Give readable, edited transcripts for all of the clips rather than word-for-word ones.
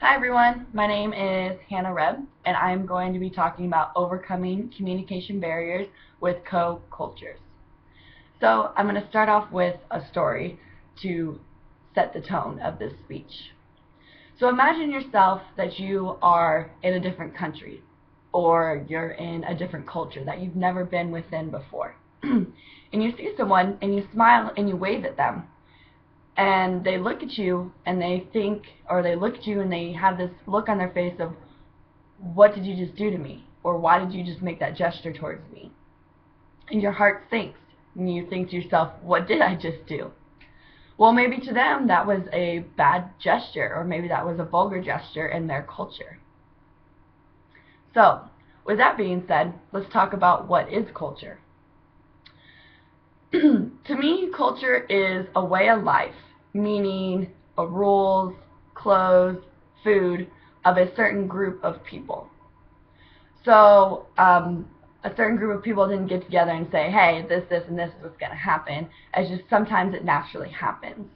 Hi everyone, my name is Hannah Reb, and I'm going to be talking about overcoming communication barriers with co-cultures. So I'm going to start off with a story to set the tone of this speech. So imagine yourself that you are in a different country, or you're in a different culture that you've never been within before. And you see someone and you smile and you wave at them. And they look at you and they think, or they look at you and they have this look on their face of, what did you just do to me? Or why did you just make that gesture towards me? And your heart sinks and you think to yourself, what did I just do? Well, maybe to them that was a bad gesture, or maybe that was a vulgar gesture in their culture. So, with that being said, let's talk about what is culture. To me, culture is a way of life, meaning rules, clothes, food of a certain group of people. So a certain group of people didn't get together and say, hey, this, and this is what's going to happen. It's just sometimes it naturally happens.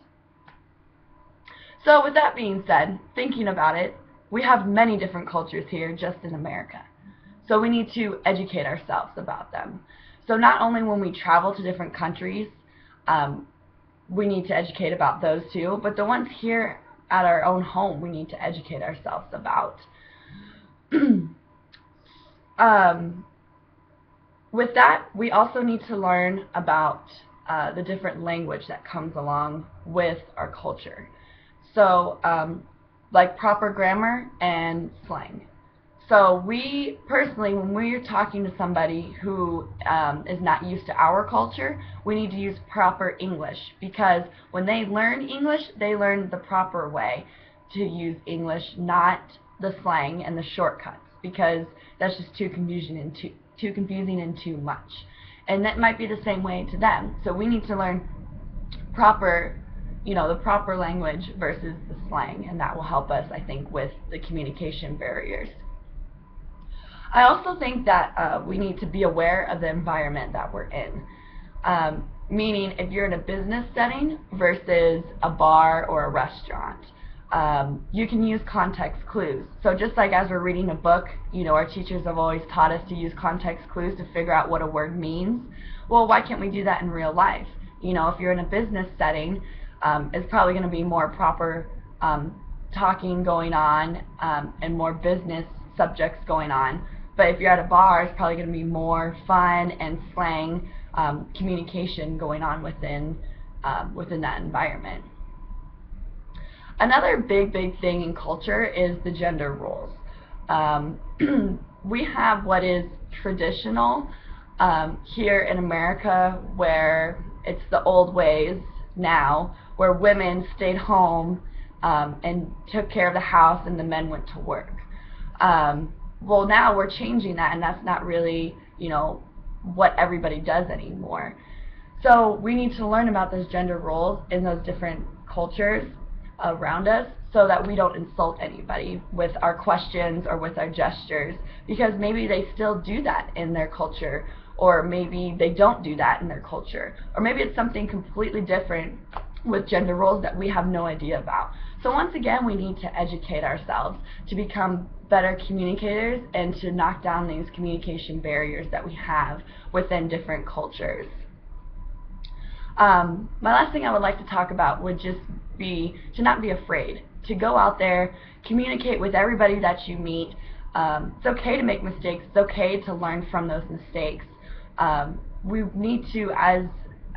So with that being said, thinking about it, we have many different cultures here just in America. So we need to educate ourselves about them. So not only when we travel to different countries, we need to educate about those too, but the ones here at our own home we need to educate ourselves about. With that, we also need to learn about the different language that comes along with our culture. So like proper grammar and slang. So we personally, when we're talking to somebody who is not used to our culture, we need to use proper English, because when they learn English, they learn the proper way to use English, not the slang and the shortcuts, because that's just too confusing and too much. And that might be the same way to them. So we need to learn proper, the proper language versus the slang, and that will help us, I think, with the communication barriers. I also think that we need to be aware of the environment that we're in. Meaning, if you're in a business setting versus a bar or a restaurant, you can use context clues. So just like as we're reading a book, our teachers have always taught us to use context clues to figure out what a word means. Well, why can't we do that in real life? If you're in a business setting, it's probably going to be more proper talking going on and more business subjects going on. But if you're at a bar, it's probably going to be more fun and slang communication going on within that environment. Another big thing in culture is the gender roles. We have what is traditional here in America, where it's the old ways now, where women stayed home and took care of the house and the men went to work. Well, now we're changing that, and that's not really, what everybody does anymore. So we need to learn about those gender roles in those different cultures around us, so that we don't insult anybody with our questions or with our gestures, because maybe they still do that in their culture, or maybe they don't do that in their culture, or maybe it's something completely different with gender roles that we have no idea about. So once again, we need to educate ourselves to become better communicators and to knock down these communication barriers that we have within different cultures. My last thing I would like to talk about would just be to not be afraid, to go out there, communicate with everybody that you meet. It's okay to make mistakes. It's okay to learn from those mistakes. We need to, as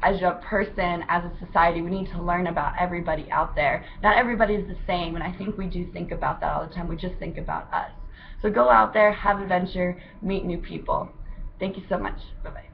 a person, as a society, we need to learn about everybody out there. Not everybody is the same, and I think we do think about that all the time. We just think about us. So go out there, have adventure, meet new people. Thank you so much. Bye-bye.